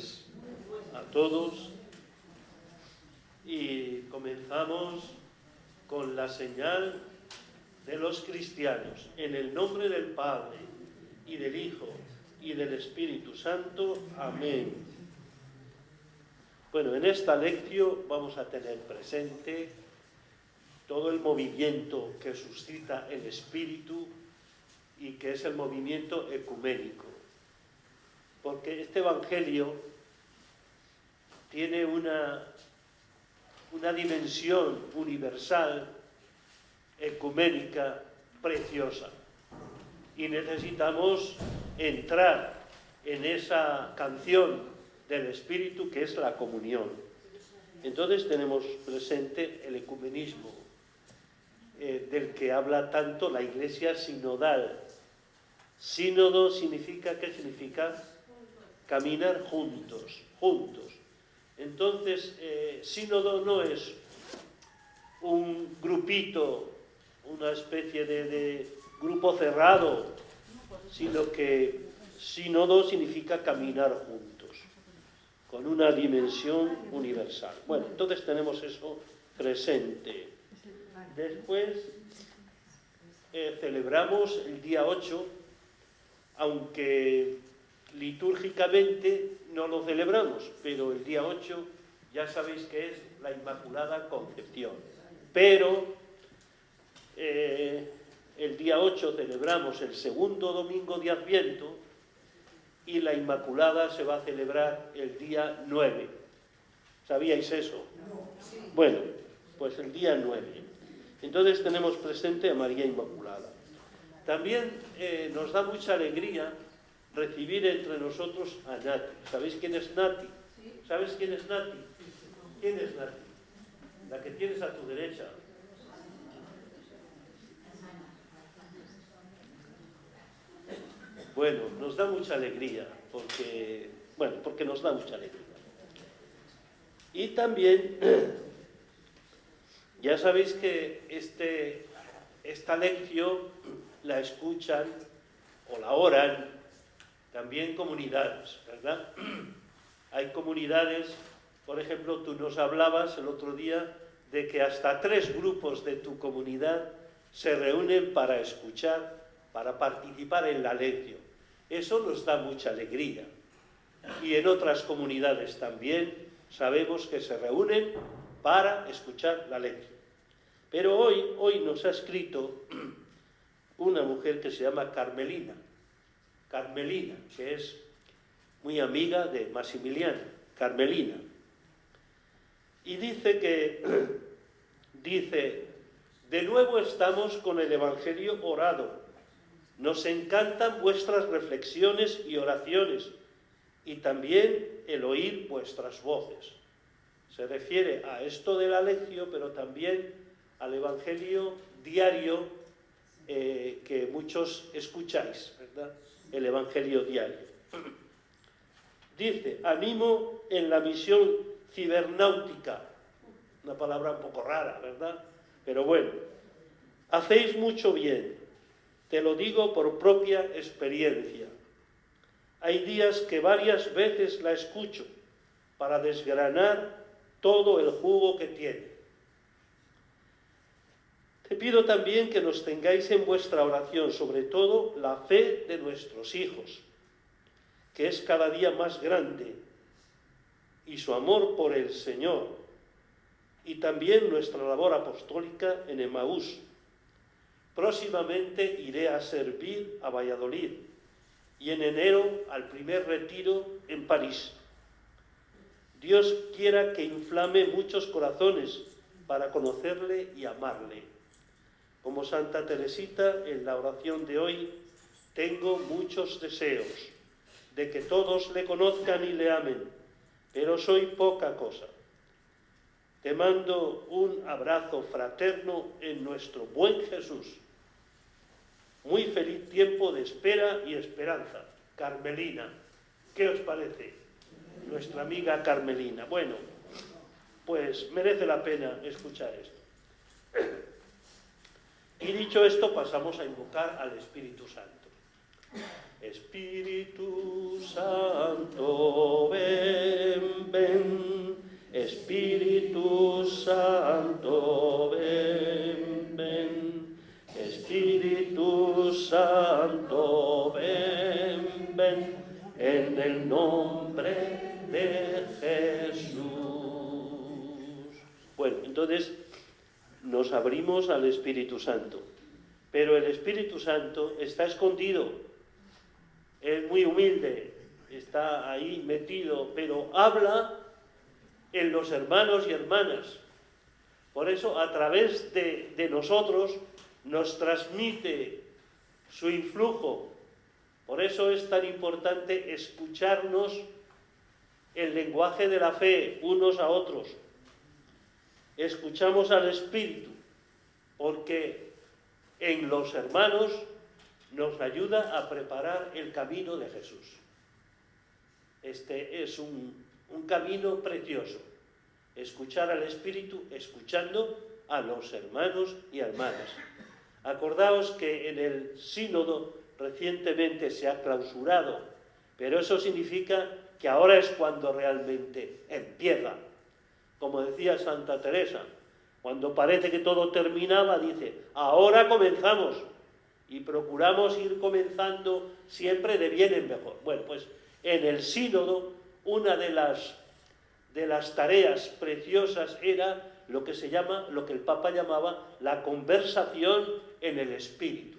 tardes a todos y comenzamos con la señal de los cristianos. En el nombre del Padre y del Hijo y del Espíritu Santo. Amén. Bueno, en esta lección vamos a tener presente todo el movimiento que suscita el Espíritu y que es el movimiento ecuménico. Porque este Evangelio tiene una dimensión universal, ecuménica, preciosa. Y necesitamos entrar en esa canción del Espíritu que es la comunión. Entonces tenemos presente el ecumenismo, del que habla tanto la Iglesia sinodal. Sínodo significa, ¿qué significa? Caminar juntos. Entonces, sínodo no es un grupito, una especie de grupo cerrado, sino que sínodo significa caminar juntos, con una dimensión universal. Bueno, entonces tenemos eso presente. Después celebramos el día 8, aunque litúrgicamente no lo celebramos, pero el día 8 ya sabéis que es la Inmaculada Concepción. Pero el día 8 celebramos el segundo domingo de Adviento y la Inmaculada se va a celebrar el día 9. ¿Sabíais eso? Bueno, pues el día 9. Entonces tenemos presente a María Inmaculada. También nos da mucha alegría recibir entre nosotros a Nati. ¿Sabéis quién es Nati? ¿Sabes quién es Nati? ¿Quién es Nati? La que tienes a tu derecha. Bueno, nos da mucha alegría, porque nos da mucha alegría. Y también, ya sabéis que esta lección la escuchan o la oran también comunidades, ¿verdad? Hay comunidades, por ejemplo, tú nos hablabas el otro día de que hasta 3 grupos de tu comunidad se reúnen para escuchar, para participar en la lección. Eso nos da mucha alegría. Y en otras comunidades también sabemos que se reúnen para escuchar la lección. Pero hoy nos ha escrito una mujer que se llama Carmelina, que es muy amiga de Maximiliano, Carmelina. Y dice de nuevo estamos con el Evangelio orado. Nos encantan vuestras reflexiones y oraciones y también el oír vuestras voces. Se refiere a esto de la lección, pero también al Evangelio diario que muchos escucháis, ¿verdad? El Evangelio diario. Dice, animo en la misión cibernáutica, una palabra un poco rara, ¿verdad? Pero bueno, hacéis mucho bien, te lo digo por propia experiencia. Hay días que varias veces la escucho para desgranar todo el jugo que tiene. Te pido también que nos tengáis en vuestra oración, sobre todo la fe de nuestros hijos, que es cada día más grande, y su amor por el Señor, y también nuestra labor apostólica en Emaús. Próximamente iré a servir a Valladolid, y en enero al primer retiro en París. Dios quiera que inflame muchos corazones para conocerle y amarle. Como Santa Teresita, en la oración de hoy, tengo muchos deseos de que todos le conozcan y le amen, pero soy poca cosa. Te mando un abrazo fraterno en nuestro buen Jesús. Muy feliz tiempo de espera y esperanza. Carmelina, ¿qué os parece? Nuestra amiga Carmelina. Bueno, pues merece la pena escuchar esto. Y dicho esto, pasamos a invocar al Espíritu Santo. Espíritu Santo, ven. entonces nos abrimos al Espíritu Santo. Pero el Espíritu Santo está escondido, es muy humilde, está ahí metido, pero habla en los hermanos y hermanas. Por eso, a través de nosotros, nos transmite su influjo. Por eso es tan importante escucharnos el lenguaje de la fe unos a otros. Escuchamos al Espíritu, porque en los hermanos nos ayuda a preparar el camino de Jesús. Este es un camino precioso. Escuchar al Espíritu, escuchando a los hermanos y hermanas. Acordaos que en el sínodo recientemente se ha clausurado, pero eso significa que ahora es cuando realmente empieza. Como decía Santa Teresa, cuando parece que todo terminaba, dice, ahora comenzamos, y procuramos ir comenzando siempre de bien en mejor. Bueno, pues en el sínodo una de las tareas preciosas era lo que el Papa llamaba la conversación en el Espíritu.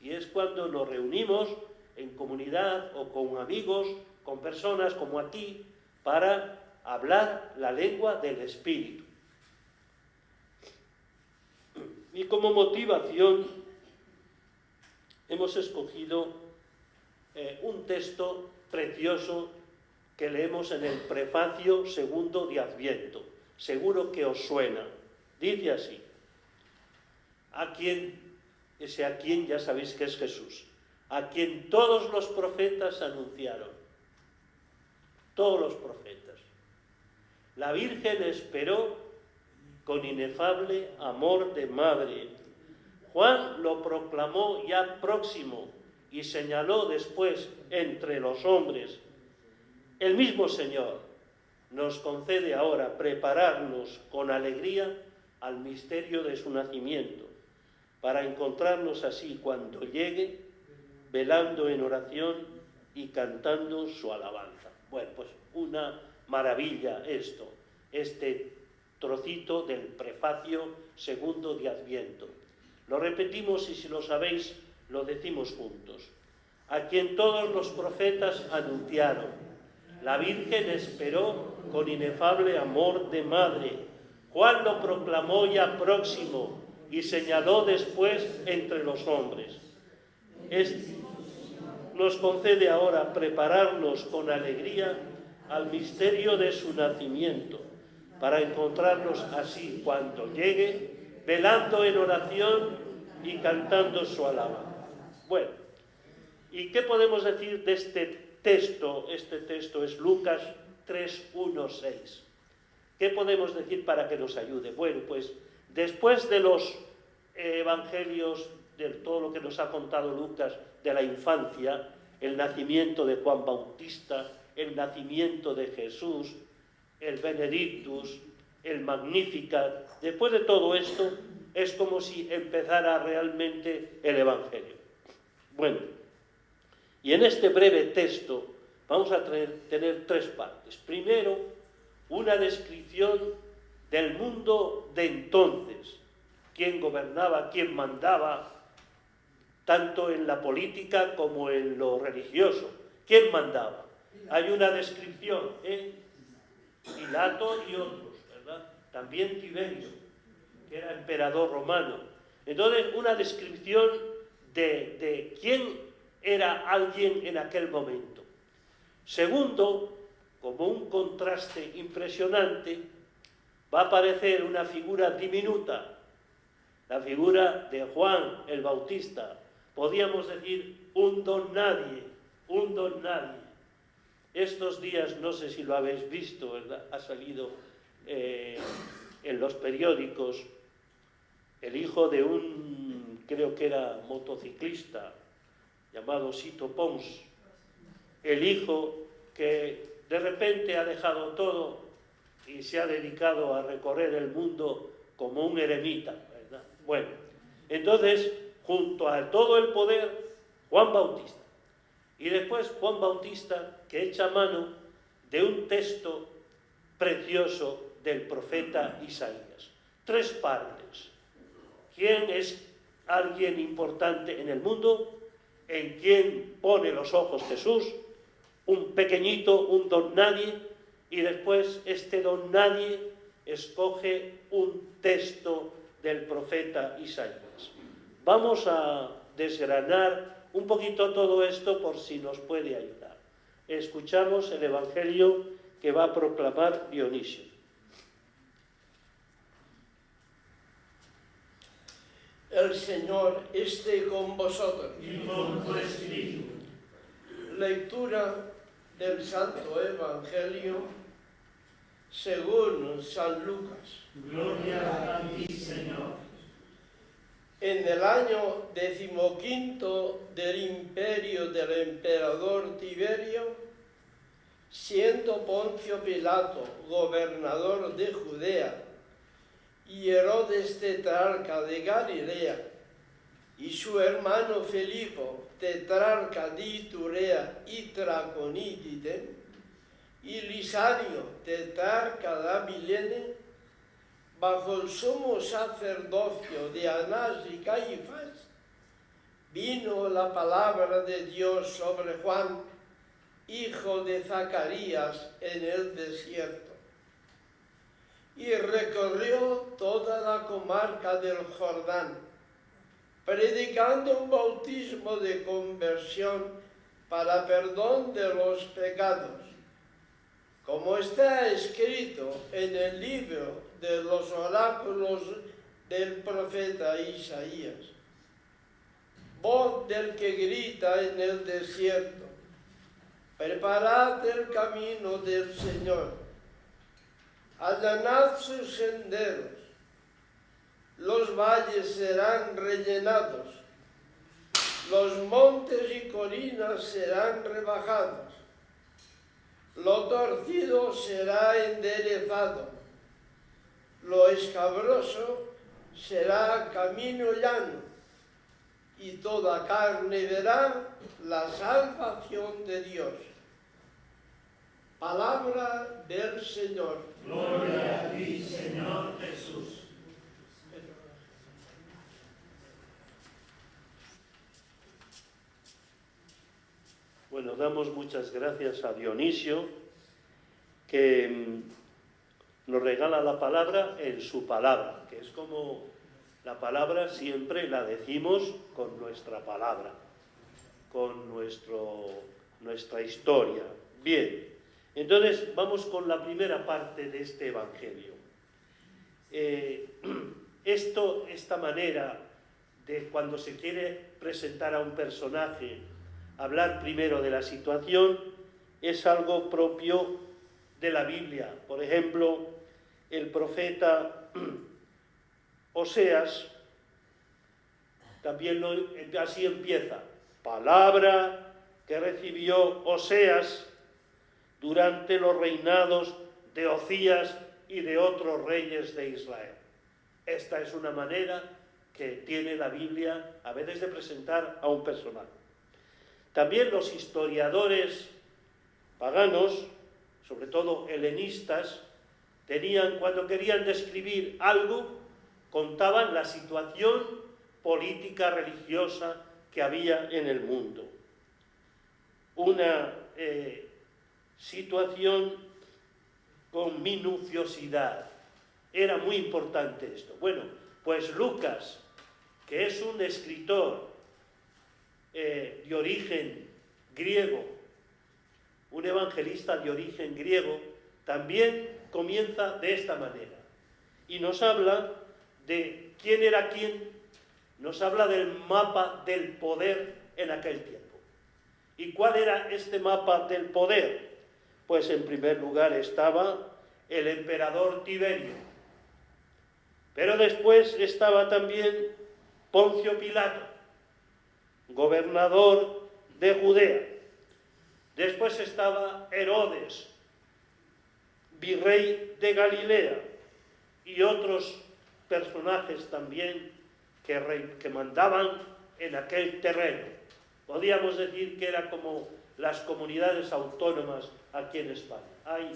Y es cuando nos reunimos en comunidad o con amigos, con personas como aquí, para hablar la lengua del Espíritu. Y como motivación hemos escogido un texto precioso que leemos en el prefacio segundo de Adviento. Seguro que os suena. Dice así: a quien ya sabéis que es Jesús, a quien todos los profetas anunciaron. Todos los profetas. La Virgen esperó con inefable amor de madre. Juan lo proclamó ya próximo y señaló después entre los hombres. El mismo Señor nos concede ahora prepararnos con alegría al misterio de su nacimiento, para encontrarnos así cuando llegue, velando en oración y cantando su alabanza. Bueno, pues una maravilla este trocito del prefacio segundo de Adviento. Lo repetimos y si lo sabéis, lo decimos juntos. A quien todos los profetas anunciaron, la Virgen esperó con inefable amor de madre. Juan lo proclamó ya próximo y señaló después entre los hombres. Nos concede ahora prepararnos con alegría al misterio de su nacimiento, para encontrarnos así cuando llegue, velando en oración y cantando su alabanza. Bueno, ¿y qué podemos decir de este texto? Este texto es Lucas 3, 1, 6. ¿Qué podemos decir para que nos ayude? Bueno, pues después de los evangelios, de todo lo que nos ha contado Lucas de la infancia, el nacimiento de Juan Bautista, el nacimiento de Jesús, el Benedictus, el Magnificat, después de todo esto es como si empezara realmente el Evangelio. Bueno, y en este breve texto vamos a tener tres partes. Primero, una descripción del mundo de entonces, quién gobernaba, quién mandaba, tanto en la política como en lo religioso. ¿Quién mandaba? Hay una descripción, Pilato y otros, ¿verdad? También Tiberio, que era emperador romano. Entonces, una descripción de quién era alguien en aquel momento. Segundo, como un contraste impresionante, va a aparecer una figura diminuta, la figura de Juan el Bautista. Podríamos decir un don nadie, un don nadie. Estos días, no sé si lo habéis visto, ¿verdad? Ha salido en los periódicos el hijo de un, creo que era motociclista, llamado Sito Pons, el hijo que de repente ha dejado todo y se ha dedicado a recorrer el mundo como un eremita, ¿verdad? Bueno, entonces, junto a todo el poder, Juan Bautista. Y después Juan Bautista, que echa mano de un texto precioso del profeta Isaías. tres partes. ¿Quién es alguien importante en el mundo? ¿En quién pone los ojos Jesús? Un pequeñito, un don nadie, y después este don nadie escoge un texto del profeta Isaías. Vamos a desgranar un poquito todo esto por si nos puede ayudar. Escuchamos el Evangelio que va a proclamar Dionisio. El Señor esté con vosotros. Y con tu espíritu. Lectura del Santo Evangelio según San Lucas. Gloria a ti, Señor. En el año 15 del imperio del emperador Tiberio, siendo Poncio Pilato gobernador de Judea y Herodes tetrarca de Galilea y su hermano Filipo tetrarca de Iturea y Traconítide y Lisario tetrarca de Abilene, bajo el sumo sacerdocio de Anás y Caifás, vino la palabra de Dios sobre Juan, hijo de Zacarías, en el desierto. Y recorrió toda la comarca del Jordán, predicando un bautismo de conversión para perdón de los pecados, como está escrito en el libro de los oráculos del profeta Isaías. Voz del que grita en el desierto: preparad el camino del Señor, allanad sus senderos, los valles serán rellenados, los montes y colinas serán rebajados, lo torcido será enderezado, lo escabroso será camino llano, y toda carne verá la salvación de Dios. Palabra del Señor. Gloria a ti, Señor Jesús. Bueno, damos muchas gracias a Dionisio, que nos regala la palabra en su palabra, que es como la palabra siempre la decimos con nuestra palabra, con nuestra historia. Bien, entonces vamos con la primera parte de este Evangelio. Esta manera de cuando se quiere presentar a un personaje, hablar primero de la situación, es algo propio de la Biblia. Por ejemplo, el profeta Oseas también así empieza: palabra que recibió Oseas durante los reinados de Ocías y de otros reyes de Israel. Esta es una manera que tiene la Biblia a veces de presentar a un personaje. También los historiadores paganos, sobre todo helenistas, cuando querían describir algo, contaban la situación política, religiosa que había en el mundo. Una situación con minuciosidad. Era muy importante esto. Bueno, pues Lucas, que es un escritor de origen griego, un evangelista de origen griego, también comienza de esta manera. Y nos habla de quién era quién, nos habla del mapa del poder en aquel tiempo. ¿Y cuál era este mapa del poder? Pues en primer lugar estaba el emperador Tiberio, pero después estaba también Poncio Pilato, gobernador de Judea. Después estaba Herodes, virrey de Galilea, y otros personajes también que mandaban en aquel terreno. Podríamos decir que era como las comunidades autónomas aquí en España. Hay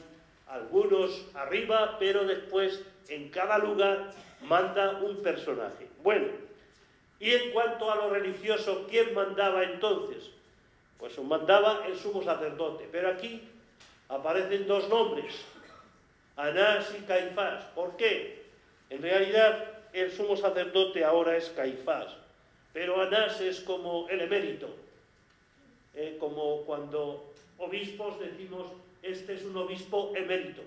algunos arriba, pero después en cada lugar manda un personaje. Bueno, y en cuanto a lo religioso, ¿quién mandaba entonces? Pues mandaba el sumo sacerdote, pero aquí aparecen dos nombres, Anás y Caifás. ¿Por qué? En realidad el sumo sacerdote ahora es Caifás, pero Anás es como el emérito, como cuando obispos decimos, este es un obispo emérito.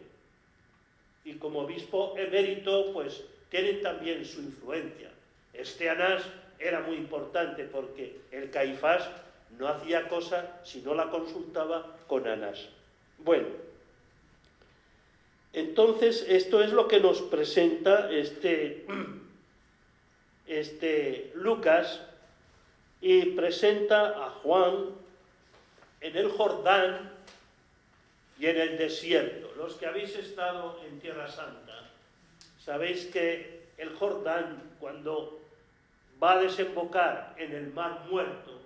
Y como obispo emérito, pues tienen también su influencia. Este Anás era muy importante porque el Caifás no hacía cosa si no la consultaba con Anás. Bueno, entonces esto es lo que nos presenta este Lucas, y presenta a Juan en el Jordán y en el desierto. Los que habéis estado en Tierra Santa, sabéis que el Jordán, cuando va a desembocar en el Mar Muerto,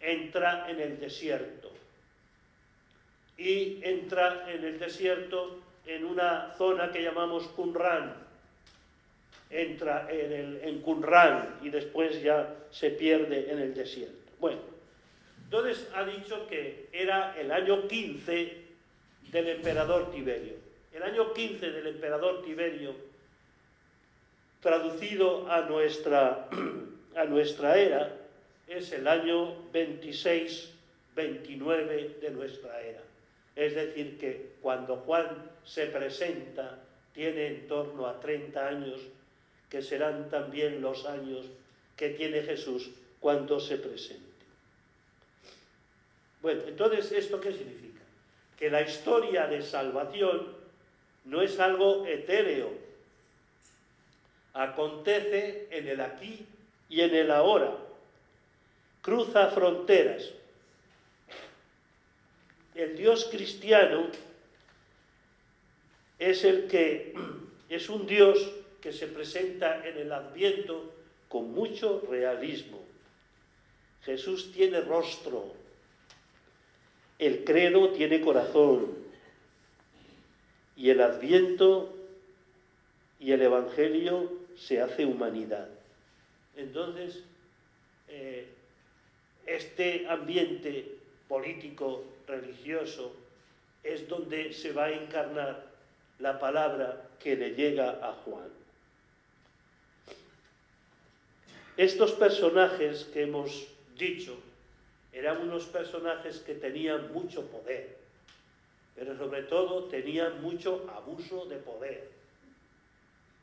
entra en el desierto. Y entra en el desierto en una zona que llamamos Qumran. Entra en Qumran y después ya se pierde en el desierto. Bueno, entonces ha dicho que era el año 15 del emperador Tiberio. El año 15 del emperador Tiberio, traducido a nuestra era, es el año 26-29 de nuestra era. Es decir, que cuando Juan se presenta, tiene en torno a 30 años, que serán también los años que tiene Jesús cuando se presente. Bueno, entonces, ¿esto qué significa? Que la historia de salvación no es algo etéreo. Acontece en el aquí y en el ahora. Cruza fronteras. El Dios cristiano es un Dios que se presenta en el Adviento con mucho realismo. Jesús tiene rostro, el credo tiene corazón, y el Adviento y el Evangelio se hace humanidad. Entonces, este ambiente político, religioso, es donde se va a encarnar la palabra que le llega a Juan. Estos personajes que hemos dicho eran unos personajes que tenían mucho poder, pero sobre todo tenían mucho abuso de poder,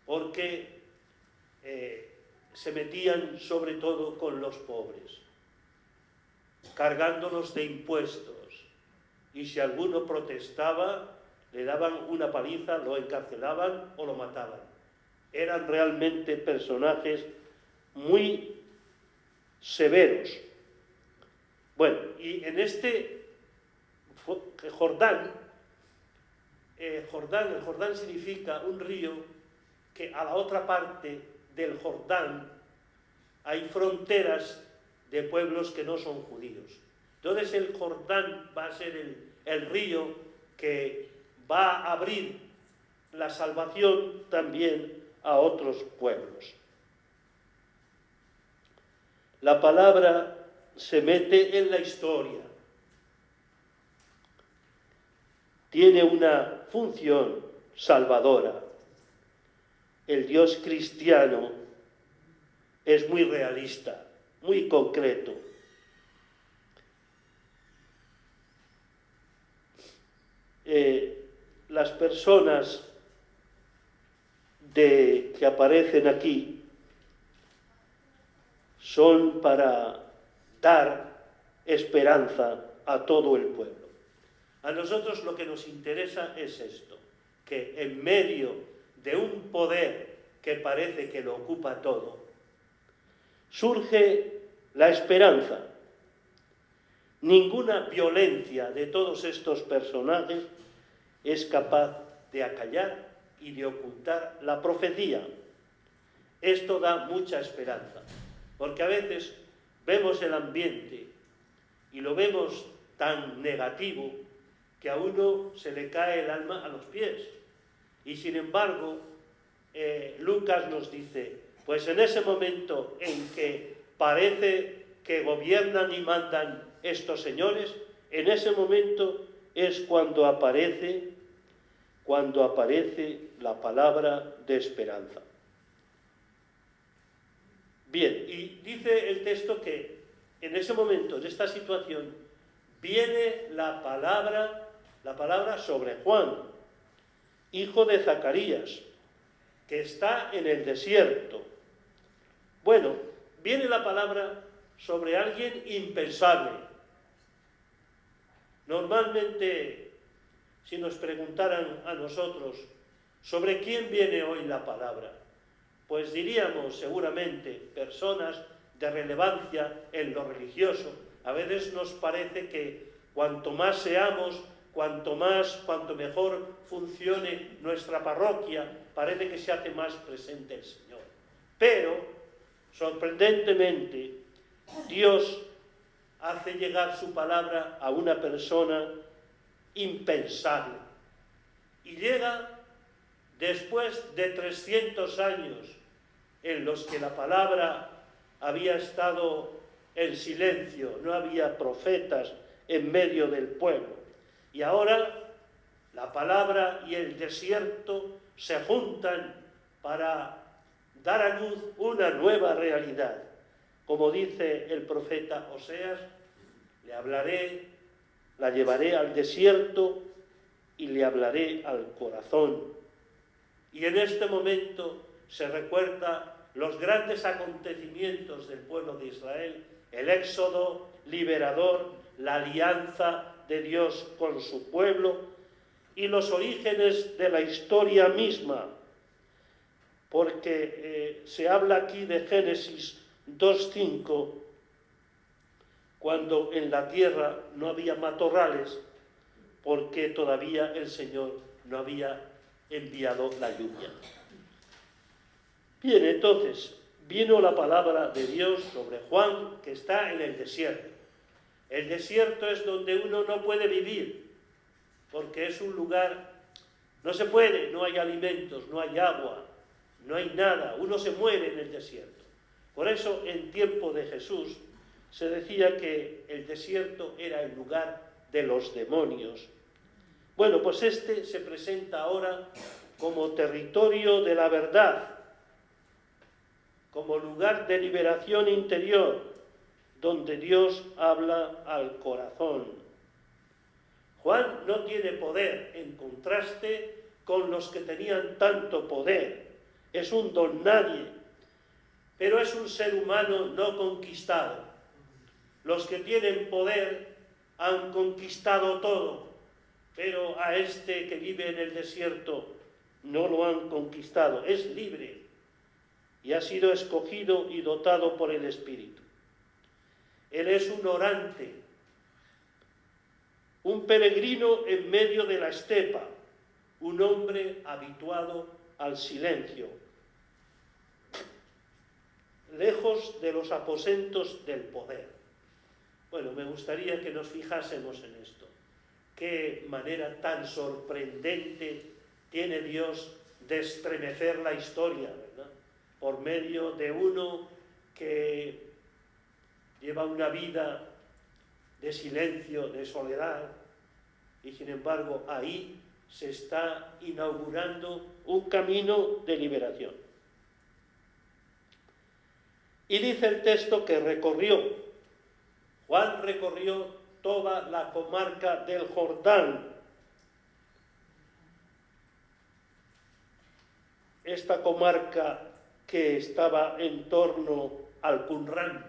porque se metían sobre todo con los pobres, cargándolos de impuestos, y si alguno protestaba, le daban una paliza, lo encarcelaban o lo mataban. Eran realmente personajes muy severos. Bueno, y en este Jordán, el Jordán significa un río que a la otra parte del Jordán hay fronteras de pueblos que no son judíos. Entonces el Jordán va a ser el río que va a abrir la salvación también a otros pueblos. La palabra se mete en la historia. Tiene una función salvadora. El Dios cristiano es muy realista, muy concreto. Las personas que aparecen aquí son para dar esperanza a todo el pueblo. A nosotros lo que nos interesa es esto, que en medio de un poder que parece que lo ocupa todo, surge la esperanza. Ninguna violencia de todos estos personajes es capaz de acallar y de ocultar la profecía. Esto da mucha esperanza, porque a veces vemos el ambiente y lo vemos tan negativo que a uno se le cae el alma a los pies. Y sin embargo, Lucas nos dice, pues en ese momento en que parece que gobiernan y mandan estos señores, en ese momento es cuando aparece la palabra de esperanza. Bien, y dice el texto que en ese momento, en esta situación, viene la palabra sobre Juan, hijo de Zacarías, que está en el desierto. Bueno, viene la palabra sobre alguien impensable. Normalmente, si nos preguntaran a nosotros sobre quién viene hoy la palabra, pues diríamos seguramente personas de relevancia en lo religioso. A veces nos parece que cuanto más seamos, cuanto mejor funcione nuestra parroquia, parece que se hace más presente el Señor. Pero, sorprendentemente, Dios hace llegar su palabra a una persona impensable. Y llega después de 300 años en los que la palabra había estado en silencio, no había profetas en medio del pueblo. Y ahora la palabra y el desierto se juntan para dar a luz una nueva realidad. Como dice el profeta Oseas, la llevaré al desierto y le hablaré al corazón. Y en este momento se recuerda los grandes acontecimientos del pueblo de Israel, el éxodo liberador, la alianza de Dios con su pueblo y los orígenes de la historia misma, porque se habla aquí de Génesis 2:5, cuando en la tierra no había matorrales, porque todavía el Señor no había enviado la lluvia. Bien, entonces, vino la palabra de Dios sobre Juan, que está en el desierto. El desierto es donde uno no puede vivir, porque es un lugar, no se puede, no hay alimentos, no hay agua, no hay nada, uno se muere en el desierto. Por eso, en tiempo de Jesús, se decía que el desierto era el lugar de los demonios. Bueno, pues este se presenta ahora como territorio de la verdad, como lugar de liberación interior, donde Dios habla al corazón. Juan no tiene poder, en contraste con los que tenían tanto poder. Es un don nadie, pero es un ser humano no conquistado. Los que tienen poder han conquistado todo, pero a este que vive en el desierto no lo han conquistado. Es libre y ha sido escogido y dotado por el Espíritu. Él es un orante, un peregrino en medio de la estepa, un hombre habituado al silencio, lejos de los aposentos del poder. Bueno, me gustaría que nos fijásemos en esto. Qué manera tan sorprendente tiene Dios de estremecer la historia, ¿verdad? Por medio de uno que lleva una vida de silencio, de soledad, y sin embargo ahí se está inaugurando un camino de liberación. Y dice el texto que Juan recorrió toda la comarca del Jordán. Esta comarca que estaba en torno al Qumrán,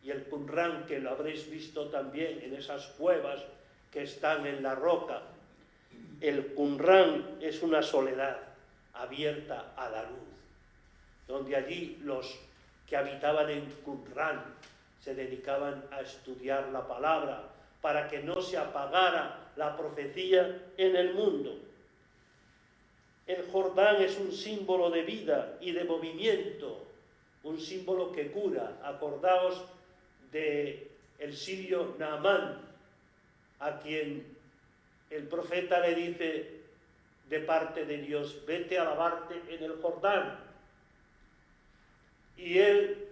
y el Qumrán que lo habréis visto también en esas cuevas que están en la roca. El Qumrán es una soledad abierta a la luz, donde allí los que habitaban en Qumrán se dedicaban a estudiar la palabra para que no se apagara la profecía en el mundo. El Jordán es un símbolo de vida y de movimiento, un símbolo que cura. Acordaos del sirio Naamán, a quien el profeta le dice: de parte de Dios: vete a lavarte en el Jordán. Y él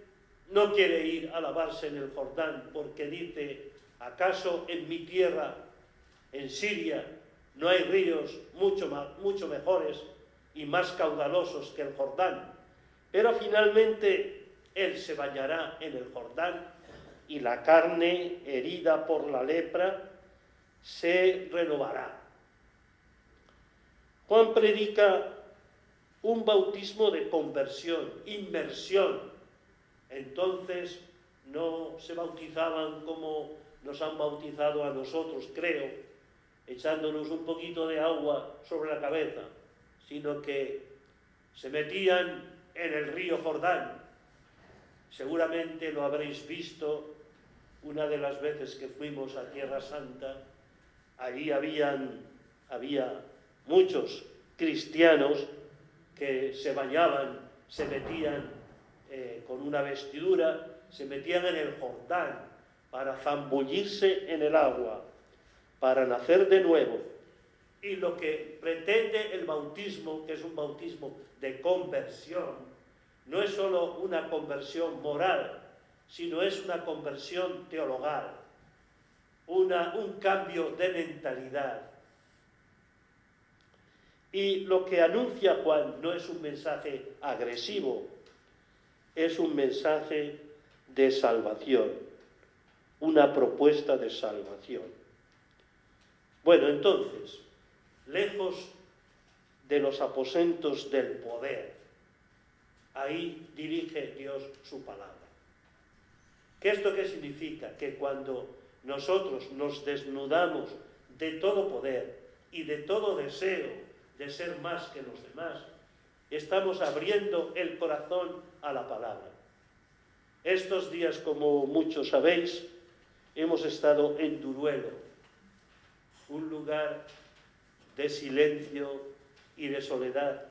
no quiere ir a lavarse en el Jordán porque dice: ¿acaso en mi tierra, en Siria, no hay ríos mucho mejores y más caudalosos que el Jordán? Pero finalmente él se bañará en el Jordán y la carne herida por la lepra se renovará. Juan predica un bautismo de conversión, inmersión. Entonces no se bautizaban como nos han bautizado a nosotros, creo, echándonos un poquito de agua sobre la cabeza, sino que se metían en el río Jordán. Seguramente lo habréis visto una de las veces que fuimos a Tierra Santa. Allí había muchos cristianos que se bañaban, se metían con una vestidura, se metían en el Jordán para zambullirse en el agua, para nacer de nuevo. Y lo que pretende el bautismo, que es un bautismo de conversión, no es solo una conversión moral, sino es una conversión teologal, un cambio de mentalidad. Y lo que anuncia Juan no es un mensaje agresivo, es un mensaje de salvación, una propuesta de salvación. Bueno, entonces, lejos de los aposentos del poder, ahí dirige Dios su palabra. ¿Esto qué significa? Que cuando nosotros nos desnudamos de todo poder y de todo deseo de ser más que los demás, estamos abriendo el corazón a la palabra. Estos días, como muchos sabéis, hemos estado en Duruelo, un lugar de silencio y de soledad,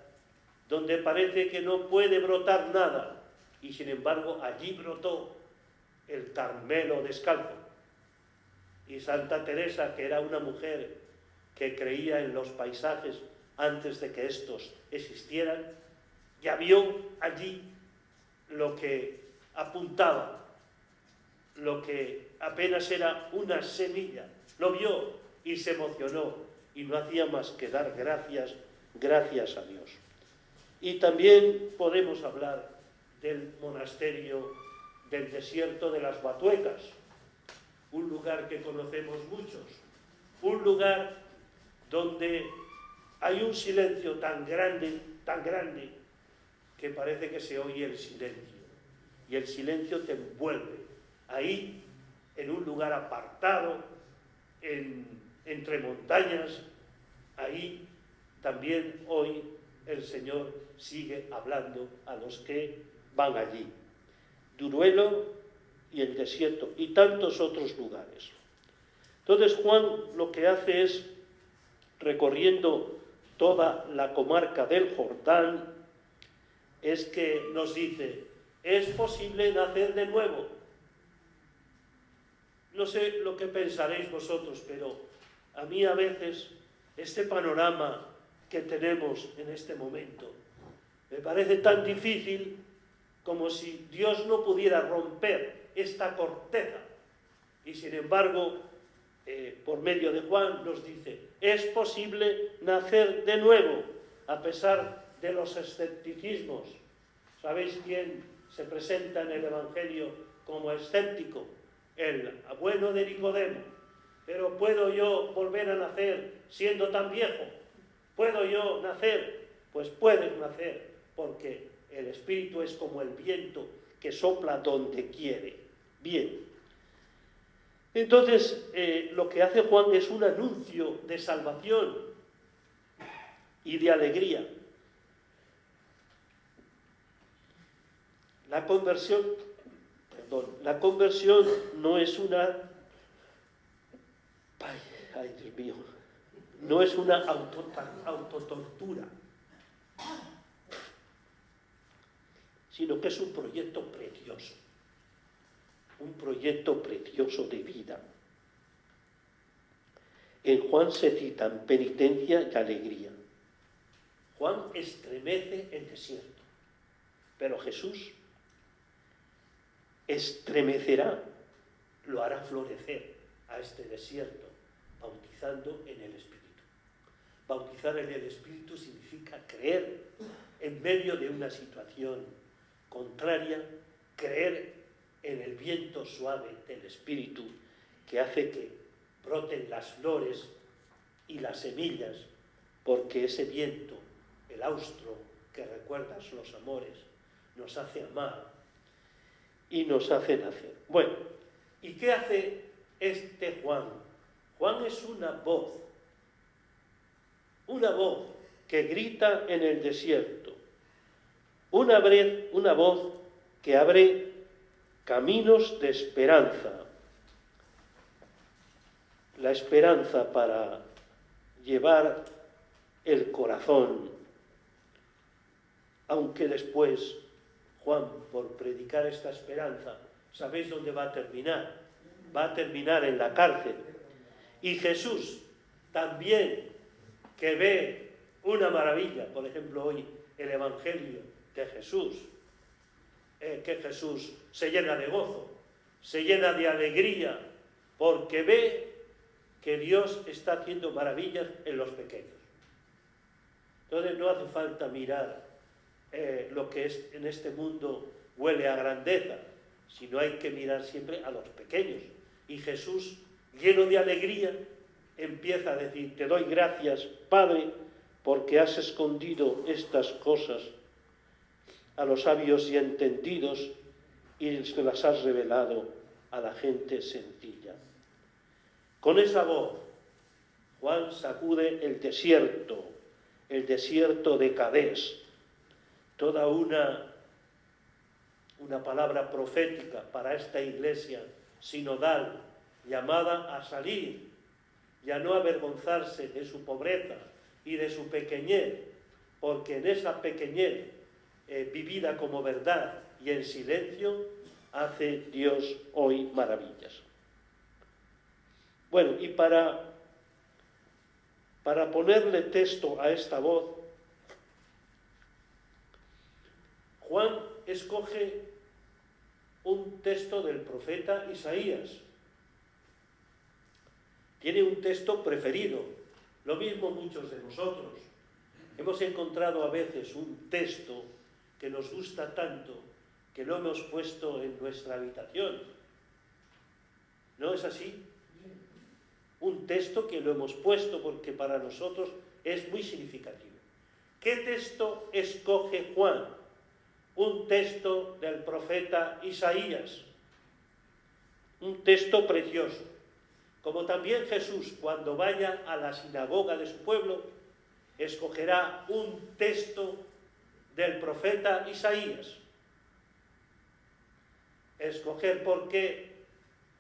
donde parece que no puede brotar nada, y sin embargo allí brotó el Carmelo descalzo. Y Santa Teresa, que era una mujer que creía en los paisajes antes de que estos existieran, ya vio allí lo que apuntaba, lo que apenas era una semilla. Lo vio y se emocionó y no hacía más que dar gracias a Dios. Y también podemos hablar del monasterio del desierto de las Batuecas, un lugar que conocemos muchos, un lugar donde hay un silencio tan grande, que parece que se oye el silencio, y el silencio te envuelve. Ahí, en un lugar apartado, entre montañas, ahí también hoy el Señor sigue hablando a los que van allí. Duruelo y el desierto y tantos otros lugares. Entonces Juan lo que hace es, recorriendo toda la comarca del Jordán, es que nos dice: es posible nacer de nuevo. No sé lo que pensaréis vosotros, pero a mí a veces este panorama que tenemos en este momento me parece tan difícil como si Dios no pudiera romper esta corteza. Y sin embargo, por medio de Juan nos dice: es posible nacer de nuevo, a pesar de los escepticismos. ¿Sabéis quién se presenta en el Evangelio como escéptico? El abuelo de Nicodemo. Pero ¿puedo yo volver a nacer siendo tan viejo? ¿Puedo yo nacer? Pues puedes nacer, porque el Espíritu es como el viento que sopla donde quiere. Bien. Entonces, lo que hace Juan es un anuncio de salvación y de alegría. La conversión no es una... Ay, Dios mío. No es una autotortura, sino que es un proyecto precioso de vida. En Juan se citan penitencia y alegría. Juan estremece el desierto, pero Jesús estremecerá, lo hará florecer a este desierto, bautizando en el Espíritu. Bautizar en el Espíritu significa creer en medio de una situación contraria, creer en el viento suave del Espíritu que hace que broten las flores y las semillas, porque ese viento, el austro que recuerda los amores, nos hace amar y nos hace nacer. Bueno, ¿y qué hace este Juan? Juan es una voz que grita en el desierto, una voz que abre caminos de esperanza, la esperanza para llevar el corazón, aunque después Juan, por predicar esta esperanza, ¿sabéis dónde va a terminar? Va a terminar en la cárcel. Y Jesús también, que ve una maravilla, por ejemplo hoy el Evangelio de Jesús, que Jesús se llena de gozo, se llena de alegría, porque ve que Dios está haciendo maravillas en los pequeños. Entonces no hace falta mirar lo que es en este mundo huele a grandeza, sino hay que mirar siempre a los pequeños. Y Jesús, lleno de alegría, empieza a decir: te doy gracias, Padre, porque has escondido estas cosas a los sabios y entendidos y se las has revelado a la gente sencilla. Con esa voz, Juan sacude el desierto de Cadés, toda una palabra profética para esta iglesia sinodal, llamada a salir y a no avergonzarse de su pobreza y de su pequeñez, porque en esa pequeñez vivida como verdad y en silencio, hace Dios hoy maravillas. Bueno, y para ponerle texto a esta voz, Juan escoge un texto del profeta Isaías. Tiene un texto preferido, lo mismo muchos de nosotros. Hemos encontrado a veces un texto que nos gusta tanto que lo hemos puesto en nuestra habitación. ¿No es así? Un texto que lo hemos puesto porque para nosotros es muy significativo. ¿Qué texto escoge Juan? Un texto del profeta Isaías. Un texto precioso. Como también Jesús, cuando vaya a la sinagoga de su pueblo, escogerá un texto del profeta Isaías. Escoger porque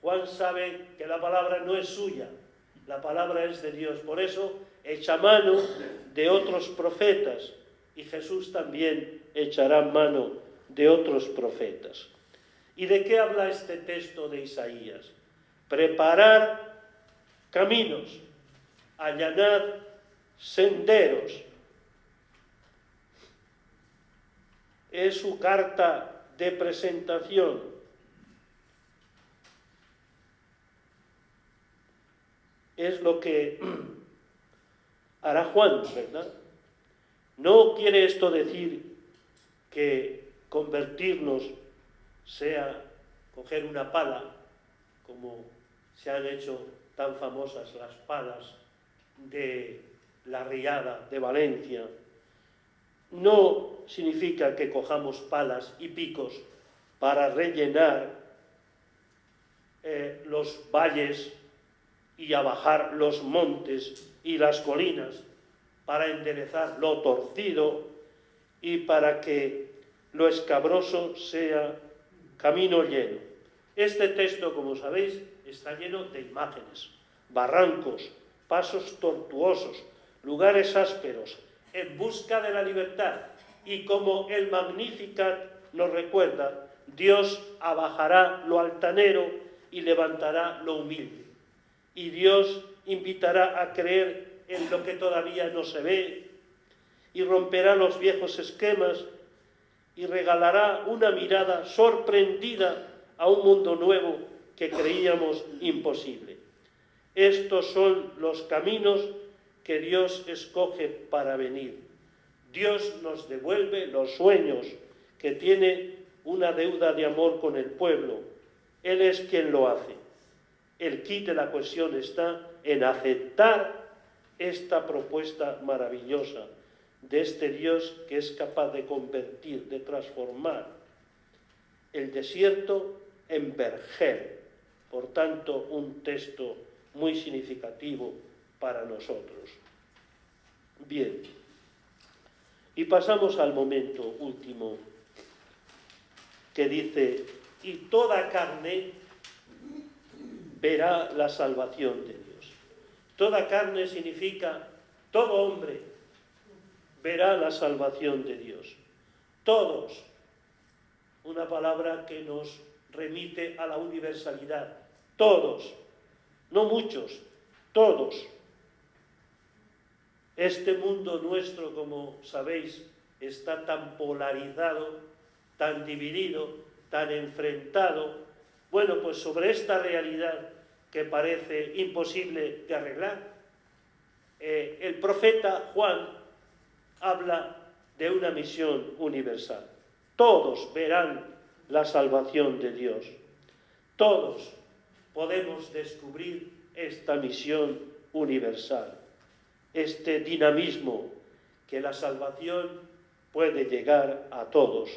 Juan sabe que la palabra no es suya, la palabra es de Dios. Por eso echa mano de otros profetas, y Jesús también echará mano de otros profetas. ¿Y de qué habla este texto de Isaías? Preparar caminos, allanar senderos. Es su carta de presentación. Es lo que hará Juan, ¿verdad? No quiere esto decir que convertirnos sea coger una pala, como se han hecho tan famosas las palas de la Riada de Valencia. No significa que cojamos palas y picos para rellenar los valles y abajar los montes y las colinas, para enderezar lo torcido y para que lo escabroso sea camino lleno. Este texto, como sabéis, está lleno de imágenes, barrancos, pasos tortuosos, lugares ásperos, en busca de la libertad. Y como el Magnificat nos recuerda, Dios abajará lo altanero y levantará lo humilde. Y Dios invitará a creer en lo que todavía no se ve, y romperá los viejos esquemas y regalará una mirada sorprendida a un mundo nuevo que creíamos imposible. Estos son los caminos que Dios escoge para venir. Dios nos devuelve los sueños, que tiene una deuda de amor con el pueblo. Él es quien lo hace. El quid de la cuestión está en aceptar esta propuesta maravillosa de este Dios que es capaz de convertir, de transformar el desierto en vergel. Por tanto, un texto muy significativo para nosotros. Bien, y pasamos al momento último que dice: y toda carne verá la salvación de Dios. Toda carne significa todo hombre verá la salvación de Dios. Todos, una palabra que nos remite a la universalidad. Todos, no muchos, todos. Este mundo nuestro, como sabéis, está tan polarizado, tan dividido, tan enfrentado. Bueno, pues sobre esta realidad que parece imposible de arreglar, el profeta Juan habla de una misión universal. Todos verán la salvación de Dios. Todos podemos descubrir esta misión universal, este dinamismo que la salvación puede llegar a todos.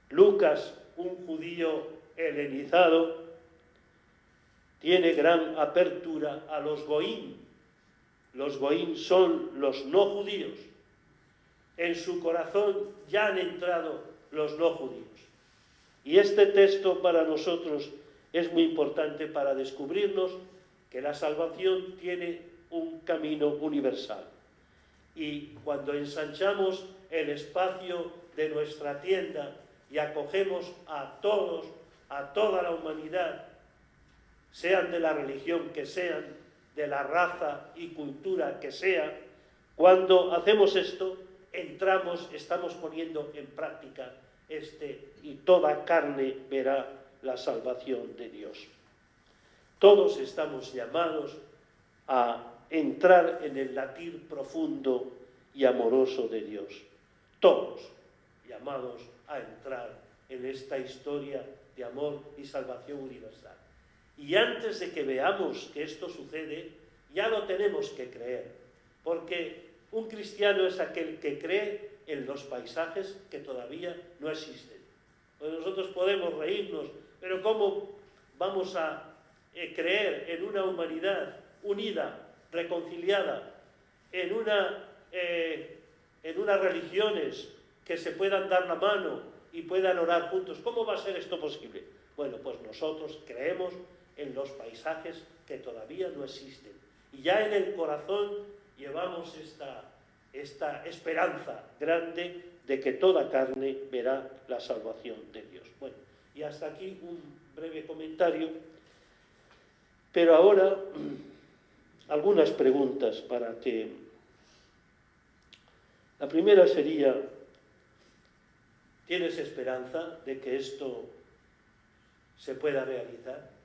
Lucas, un judío helenizado, tiene gran apertura a los goín. Los goín son los no judíos. En su corazón ya han entrado los no judíos. Y este texto para nosotros es muy importante para descubrirnos que la salvación tiene un camino universal. Y cuando ensanchamos el espacio de nuestra tienda y acogemos a todos, a toda la humanidad, sean de la religión que sean, de la raza y cultura que sea, cuando hacemos esto, estamos poniendo en práctica y toda carne verá la salvación de Dios. Todos estamos llamados a entrar en el latir profundo y amoroso de Dios. Todos llamados a entrar en esta historia de amor y salvación universal. Y antes de que veamos que esto sucede, ya lo tenemos que creer, porque un cristiano es aquel que cree en los paisajes que todavía no existen. Pues nosotros podemos reírnos, pero ¿cómo vamos a creer en una humanidad unida, reconciliada, en unas religiones que se puedan dar la mano y puedan orar juntos? ¿Cómo va a ser esto posible? Bueno, pues nosotros creemos en los paisajes que todavía no existen. Y ya en el corazón llevamos esta esperanza grande de que toda carne verá la salvación de Dios. Bueno, y hasta aquí un breve comentario, pero ahora algunas preguntas para que... La primera sería: ¿tienes esperanza de que esto se pueda realizar?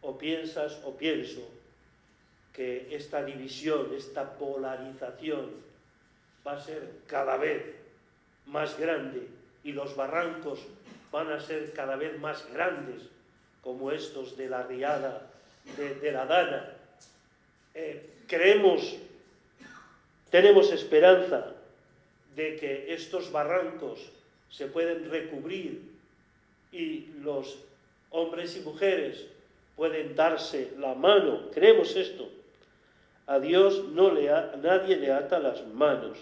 ¿O piensas o pienso que esta división, esta polarización va a ser cada vez más grande y los barrancos van a ser cada vez más grandes, como estos de la riada de la Dana? Tenemos esperanza de que estos barrancos se pueden recubrir y los hombres y mujeres pueden darse la mano. Creemos esto. A Dios nadie le ata las manos.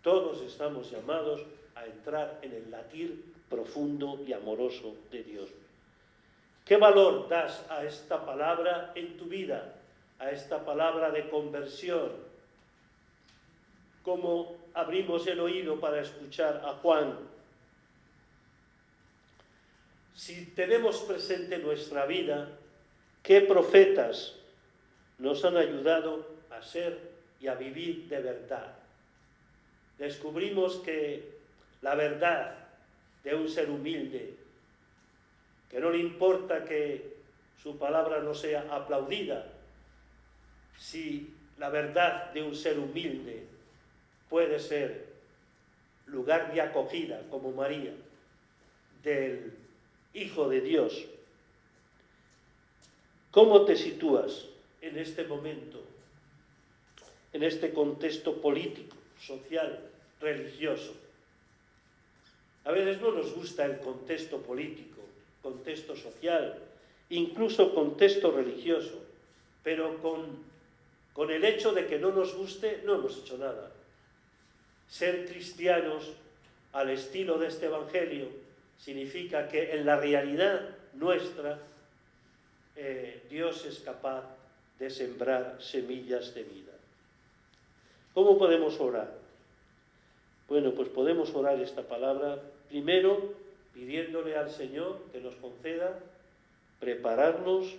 Todos estamos llamados a entrar en el latir profundo y amoroso de Dios. ¿Qué valor das a esta palabra en tu vida? A esta palabra de conversión. ¿Cómo abrimos el oído para escuchar a Juan? Si tenemos presente en nuestra vida, ¿qué profetas nos han ayudado a ser y a vivir de verdad? descubrimos que la verdad de un ser humilde, que no le importa que su palabra no sea aplaudida, si la verdad de un ser humilde puede ser lugar de acogida, como María, del Hijo de Dios. ¿Cómo te sitúas en este momento, en este contexto político, social, religioso? A veces no nos gusta el contexto político, contexto social, incluso contexto religioso, pero con el hecho de que no nos guste no hemos hecho nada. Ser cristianos al estilo de este Evangelio significa que en la realidad nuestra Dios es capaz de sembrar semillas de vida. ¿Cómo podemos orar? Bueno, pues podemos orar esta palabra primero pidiéndole al Señor que nos conceda prepararnos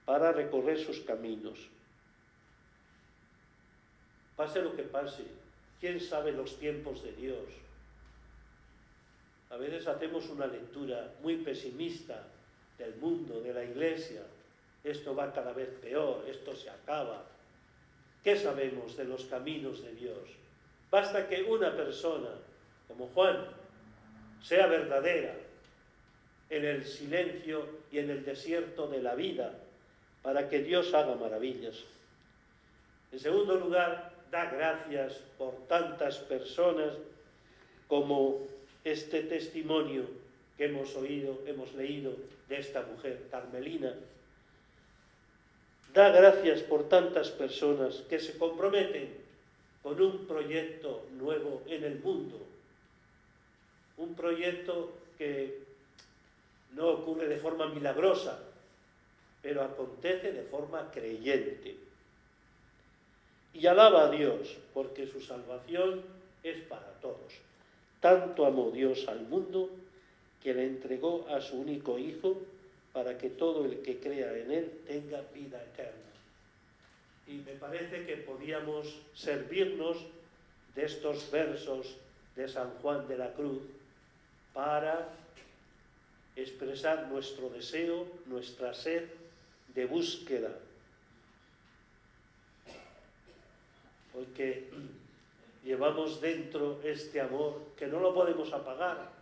para recorrer sus caminos. Pase lo que pase, ¿quién sabe los tiempos de Dios? A veces hacemos una lectura muy pesimista del mundo, de la Iglesia. Esto va cada vez peor, esto se acaba. ¿Qué sabemos de los caminos de Dios? Basta que una persona, como Juan, sea verdadera en el silencio y en el desierto de la vida, para que Dios haga maravillas. En segundo lugar, da gracias por tantas personas como este testimonio que hemos oído, hemos leído de esta mujer carmelina. Da gracias por tantas personas que se comprometen con un proyecto nuevo en el mundo. Un proyecto que no ocurre de forma milagrosa, pero acontece de forma creyente. Y alaba a Dios, porque su salvación es para todos. Tanto amó Dios al mundo que le entregó a su único Hijo para que todo el que crea en Él tenga vida eterna. Y me parece que podíamos servirnos de estos versos de San Juan de la Cruz para expresar nuestro deseo, nuestra sed de búsqueda. Porque llevamos dentro este amor que no lo podemos apagar.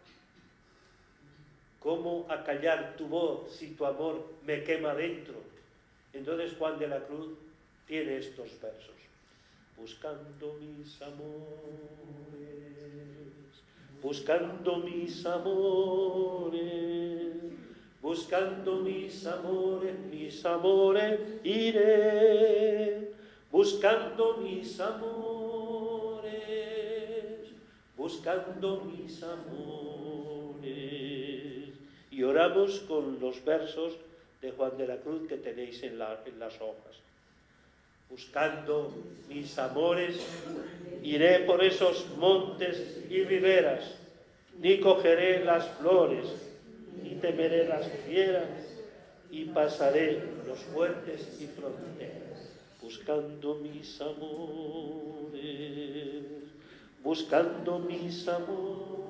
¿Cómo acallar tu voz si tu amor me quema dentro? Entonces Juan de la Cruz tiene estos versos. Buscando mis amores, buscando mis amores, buscando mis amores, iré. Buscando mis amores, buscando mis amores. Y oramos con los versos de Juan de la Cruz que tenéis en las hojas. Buscando mis amores, iré por esos montes y riberas, ni cogeré las flores, ni temeré las fieras, y pasaré los fuertes y fronteras. Buscando mis amores, buscando mis amores,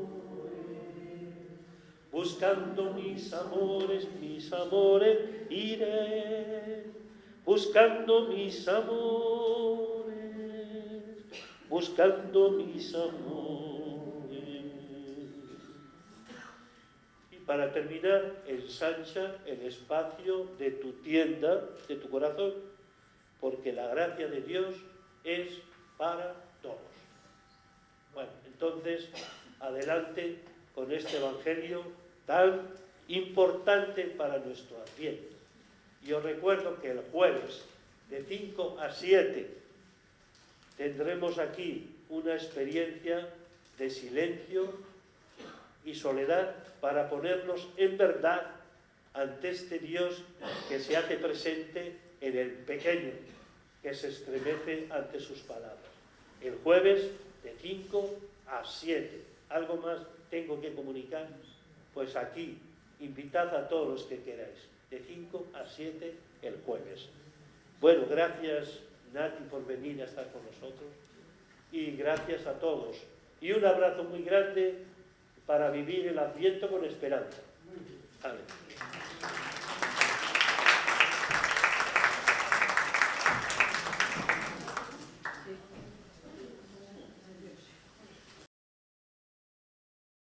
buscando mis amores, iré. Buscando mis amores, buscando mis amores. Y para terminar, ensancha el espacio de tu tienda, de tu corazón, porque la gracia de Dios es para todos. Bueno, entonces, adelante con este Evangelio tan importante para nuestro Adviento. Y os recuerdo que el jueves, de 5 a 7, tendremos aquí una experiencia de silencio y soledad para ponernos en verdad ante este Dios que se hace presente en el pequeño, que se estremece ante sus palabras. El jueves de 5 a 7. ¿Algo más tengo que comunicar? Pues aquí, invitad a todos los que queráis. De 5 a 7 el jueves. Bueno, gracias Nati por venir a estar con nosotros. Y gracias a todos. Y un abrazo muy grande para vivir el Adviento con esperanza. Amén.